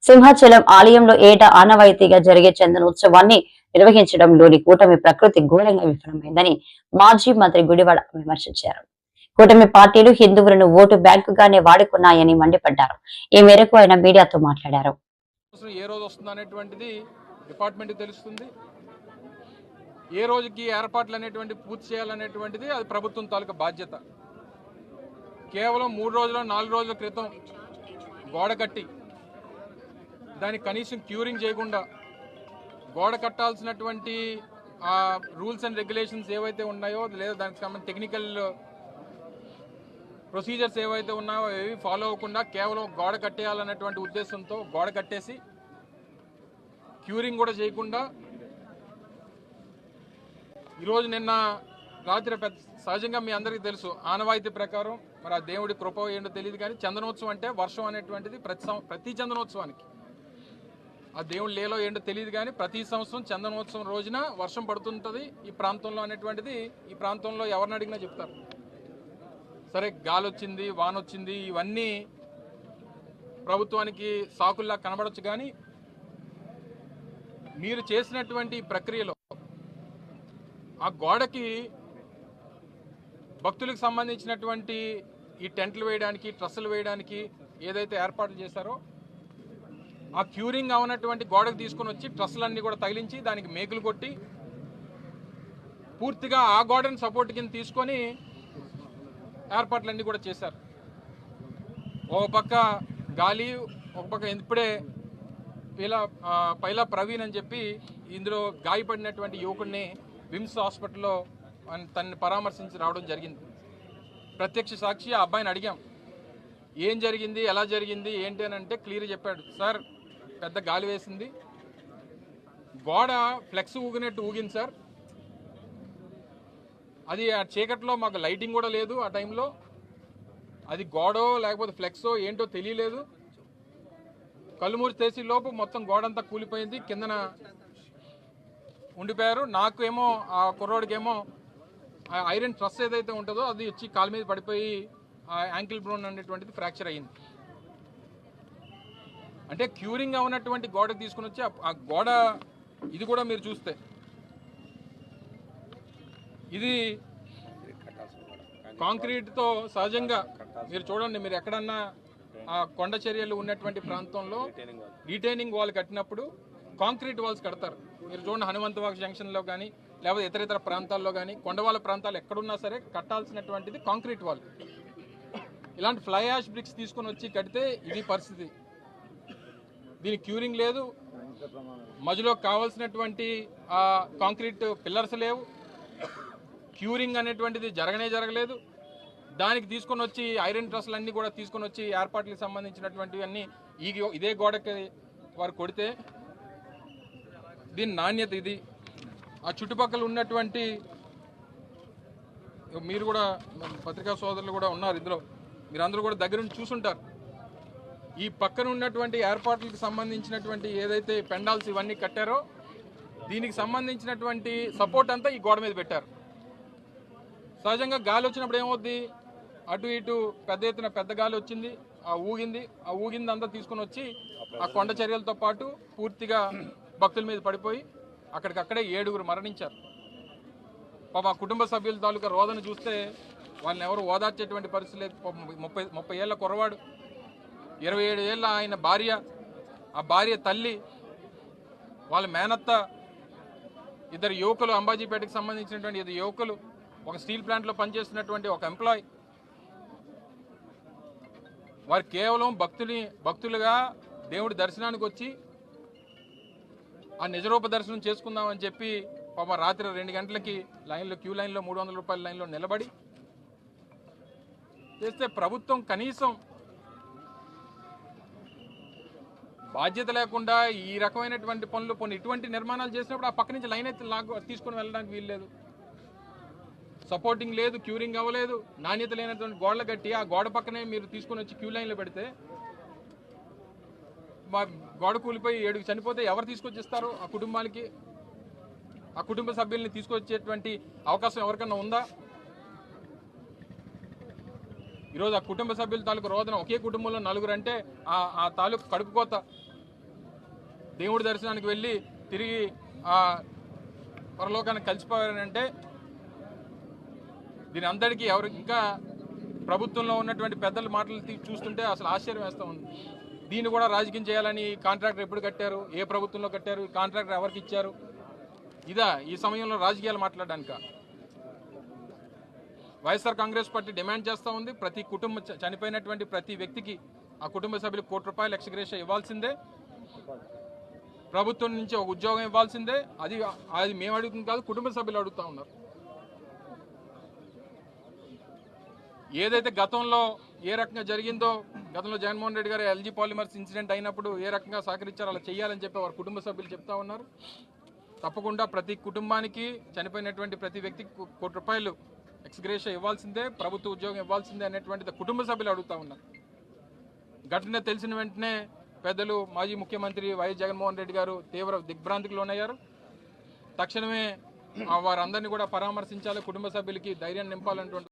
సింహాచలం ఆలయంలో ఏటా ఆనవాయితీగా జరిగే చందనోత్సవాన్ని నిర్వహించడంలోని కూటమి ప్రకృతి ఘోరంగా విఫలమైందని మాజీ మంత్రి గుడివాడ విమర్శించారు. కూటమి పార్టీలు హిందువులను ఓటు బ్యాంకుగానే వాడుకున్నాయని మండిపడ్డారు. ఈ మేరకు ఆయన మీడియాతో మాట్లాడారు. ఏ రోజు వస్తుందనేటువంటిది డిపార్ట్మెంట్కి తెలుస్తుంది. ఏ రోజుకి ఏర్పాట్లు అనేటువంటి పూర్తి చేయాలనేటువంటిది అది ప్రభుత్వం తాలూకా బాధ్యత. కేవలం 3 రోజులు 4 రోజుల క్రితం గోడ కట్టి దానికి కనీసం క్యూరింగ్ చేయకుండా గోడ కట్టాల్సినటువంటి ఆ రూల్స్ అండ్ రెగ్యులేషన్స్ ఏవైతే ఉన్నాయో లేదా దానికి సంబంధించిన టెక్నికల్ ప్రొసీజర్స్ ఏవైతే ఉన్నాయో ఏవి ఫాలో అవ్వకుండా కేవలం గోడ కట్టేయాలన్నటువంటి ఉద్దేశంతో గోడ కట్టేసి క్యూరింగ్ కూడా చేయకుండా ఈరోజు నిన్న రాత్రి సహజంగా మీ అందరికీ తెలుసు ఆనవాయితీ ప్రకారం మరి ఆ దేవుడి కృప ఏంటో తెలియదు కానీ చందనోత్సవం అంటే వర్షం అనేటువంటిది ప్రతి చందనోత్సవానికి ఆ దేవుడి లేలో ఏంటో తెలియదు కానీ ప్రతి సంవత్సరం చందనోత్సవం రోజున వర్షం పడుతుంటుంది ఈ ప్రాంతంలో అనేటువంటిది ఈ ప్రాంతంలో ఎవరిని అడిగినా చెప్తారు. సరే గాలి వచ్చింది వాన వచ్చింది ఇవన్నీ ప్రభుత్వానికి సాకుల్లా కనబడచ్చు కానీ మీరు చేసినటువంటి ప్రక్రియలో ఆ గోడకి భక్తులకు సంబంధించినటువంటి ఈ టెంట్లు వేయడానికి ట్రస్సులు వేయడానికి ఏదైతే ఏర్పాట్లు చేశారో ఆ క్యూరింగ్ అవునటువంటి గోడకు తీసుకొని వచ్చి ట్రస్సులన్నీ కూడా తగిలించి దానికి మేకులు కొట్టి పూర్తిగా ఆ గోడను సపోర్ట్ కింద తీసుకొని ఏర్పాట్లన్నీ కూడా చేశారు. ఒక పక్క గాలి ఒక పక్క ఇప్పుడే పైలా ప్రవీణ్ అని చెప్పి ఇందులో గాయపడినటువంటి యువకుడిని విమ్స్ హాస్పిటల్లో తనని పరామర్శించి రావడం జరిగింది. ప్రత్యక్ష సాక్షి ఆ అబ్బాయిని అడిగాం ఏం జరిగింది ఎలా జరిగింది ఏంటి అని అంటే క్లియర్ చెప్పాడు. సార్ పెద్ద గాలి వేసింది గోడ ఫ్లెక్స్ ఊగినట్టు ఊగింది సార్, అది ఆ చీకట్లో మాకు లైటింగ్ కూడా లేదు ఆ టైంలో, అది గోడో లేకపోతే ఫ్లెక్సో ఏంటో తెలియలేదు, కళ్ళుమూరి చేసి లోపు మొత్తం గోడంతా కూలిపోయింది, కిందన ఉండిపోయారు. నాకేమో ఆ కుర్రోడికేమో ఐరన్ ట్రస్ ఏదైతే ఉంటుందో అది వచ్చి కాలు మీద పడిపోయి ఆ యాంకిల్ బ్రోన్ అనేటువంటిది ఫ్రాక్చర్ అయ్యింది. అంటే క్యూరింగ్ అవునటువంటి గోడకు తీసుకుని వచ్చి ఆ గోడ ఇది కూడా మీరు చూస్తే ఇది కాంక్రీట్తో సహజంగా మీరు చూడండి, మీరు ఎక్కడన్నా ఆ కొండ చర్యలు ఉన్నటువంటి ప్రాంతంలో రిటైనింగ్ వాల్ కట్టినప్పుడు కాంక్రీట్ వాల్స్ కడతారు. మీరు చూడండి హనుమంతవాక్ జంక్షన్లో కానీ లేకపోతే ఇతర ప్రాంతాల్లో కానీ కొండవాళ్ళ ప్రాంతాలు ఎక్కడున్నా సరే కట్టాల్సినటువంటిది కాంక్రీట్ వాల్. ఇలాంటి ఫ్లై యాష్ బ్రిక్స్ తీసుకొని వచ్చి కడితే ఇది పరిస్థితి. దీనికి క్యూరింగ్ లేదు, మధ్యలో కావాల్సినటువంటి కాంక్రీట్ పిల్లర్స్ లేవు, క్యూరింగ్ అనేటువంటిది జరగలేదు. దానికి తీసుకొని వచ్చి ఐరన్ ట్రస్లు అన్నీ కూడా తీసుకొని వచ్చి ఏర్పాట్లకు సంబంధించినటువంటివి అన్నీ ఇదే గోడకి వారు కొడితే దీని నాణ్యత ఇది. ఆ చుట్టుపక్కల ఉన్నటువంటి మీరు కూడా పత్రికా సోదరులు కూడా ఉన్నారు ఇందులో, మీరందరూ కూడా దగ్గర నుంచి చూసుంటారు. ఈ పక్కన ఉన్నటువంటి ఏర్పాట్లకు సంబంధించినటువంటి ఏదైతే పెండాల్స్ ఇవన్నీ కట్టారో దీనికి సంబంధించినటువంటి సపోర్ట్ అంతా ఈ గోడ మీద పెట్టారు. సహజంగా గాలి వచ్చినప్పుడు ఏమవుద్ది, అటు ఇటు పెద్ద ఎత్తున పెద్ద గాలి వచ్చింది, ఆ ఊగింది అంతా తీసుకొని వచ్చి ఆ కొండ చర్యలతో పాటు పూర్తిగా భక్తుల మీద పడిపోయి అక్కడికక్కడే 7 మరణించారు. పాప ఆ కుటుంబ సభ్యుల తాలూకా రోదన చూస్తే వాళ్ళని ఎవరు ఓదార్చేటువంటి పరిస్థితి లేదు. 30 ఏళ్ల కుర్రవాడు, 27 ఏళ్ళ ఆయన భార్య, ఆ భార్య తల్లి, వాళ్ళ మేనత్త, 2 యువకులు, అంబాజీపేటకి సంబంధించినటువంటి 2 యువకులు, ఒక స్టీల్ ప్లాంట్లో పనిచేస్తున్నటువంటి ఒక ఎంప్లాయ్. వారు కేవలం భక్తులుగా దేవుడి దర్శనానికి వచ్చి ఆ నిజరూప దర్శనం చేసుకుందామని చెప్పి పాప రాత్రి 2 గంటలకి క్యూ లైన్లో 300 రూపాయల లైన్లో నిలబడి చేస్తే ప్రభుత్వం కనీసం బాధ్యత లేకుండా ఈ రకమైనటువంటి పనులు ఇటువంటి నిర్మాణాలు చేసినప్పుడు ఆ పక్క నుంచి లైన్ అయితే తీసుకొని వెళ్ళడానికి వీల్లేదు. సపోర్టింగ్ లేదు, క్యూరింగ్ అవ్వలేదు, నాణ్యత లేనటువంటి గోడలు కట్టి ఆ గోడ పక్కనే మీరు తీసుకొని వచ్చి క్యూ లైన్లో పెడితే మా గోడ కూలిపోయి 7 చనిపోతే ఎవరు తీసుకొచ్చిస్తారు ఆ కుటుంబానికి? ఆ కుటుంబ సభ్యుల్ని తీసుకొచ్చేటువంటి అవకాశం ఎవరికన్నా ఉందా? ఈరోజు ఆ కుటుంబ సభ్యుల తాలూకు రోదన, ఒకే కుటుంబంలో 4 అంటే ఆ తాలూకు కడుపుకోత దేవుడి దర్శనానికి వెళ్ళి తిరిగి ఆ పరలోకానికి కలిసిపోయారంటే దీని అందరికీ ఎవరు ఇంకా ప్రభుత్వంలో ఉన్నటువంటి పెద్దల మాటలు చూస్తుంటే అసలు ఆశ్చర్యం వేస్తూ ఉంది. దీన్ని కూడా రాజకీయం చేయాలని కాంట్రాక్టర్ ఎప్పుడు కట్టారు, ఏ ప్రభుత్వంలో కట్టారు, ఈ కాంట్రాక్టర్ ఎవరికి ఇచ్చారు, ఇదా ఈ సమయంలో రాజకీయాలు మాట్లాడడానిక? వైఎస్ఆర్ కాంగ్రెస్ పార్టీ డిమాండ్ చేస్తూ ఉంది, ప్రతి కుటుంబ చనిపోయినటువంటి ప్రతి వ్యక్తికి ఆ కుటుంబ సభ్యులకు ₹1 కోటి ఎక్స్గ్రేషియా ఇవ్వాల్సిందే, ప్రభుత్వం నుంచి ఒక ఉద్యోగం ఇవ్వాల్సిందే. అది మేము అడుగుతుంది కాదు, కుటుంబ సభ్యులు అడుగుతూ ఉన్నారు. ఏదైతే గతంలో ఏ రకంగా జరిగిందో, గతంలో జగన్మోహన్ రెడ్డి గారు ఎల్జీ పాలిమర్స్ ఇన్సిడెంట్ అయినప్పుడు ఏ రకంగా సహకరించారో అలా చేయాలని చెప్పి వారి కుటుంబ సభ్యులు చెప్తా ఉన్నారు. తప్పకుండా ప్రతి కుటుంబానికి చనిపోయినటువంటి ప్రతి వ్యక్తికి ₹1 కోటి ఎక్స్గ్రేషియా ఇవ్వాల్సిందే, ప్రభుత్వ ఉద్యోగం ఇవ్వాల్సిందే అనేటువంటిది కుటుంబ సభ్యులు అడుగుతూ ఉన్నారు. ఘటన తెలిసిన వెంటనే పెద్దలు మాజీ ముఖ్యమంత్రి వైఎస్ జగన్మోహన్ రెడ్డి గారు తీవ్ర దిగ్భ్రాంతికి లోనయ్యారు. తక్షణమే వారందరినీ కూడా పరామర్శించాలి, కుటుంబ సభ్యులకి ధైర్యం నింపాలన్నటువంటి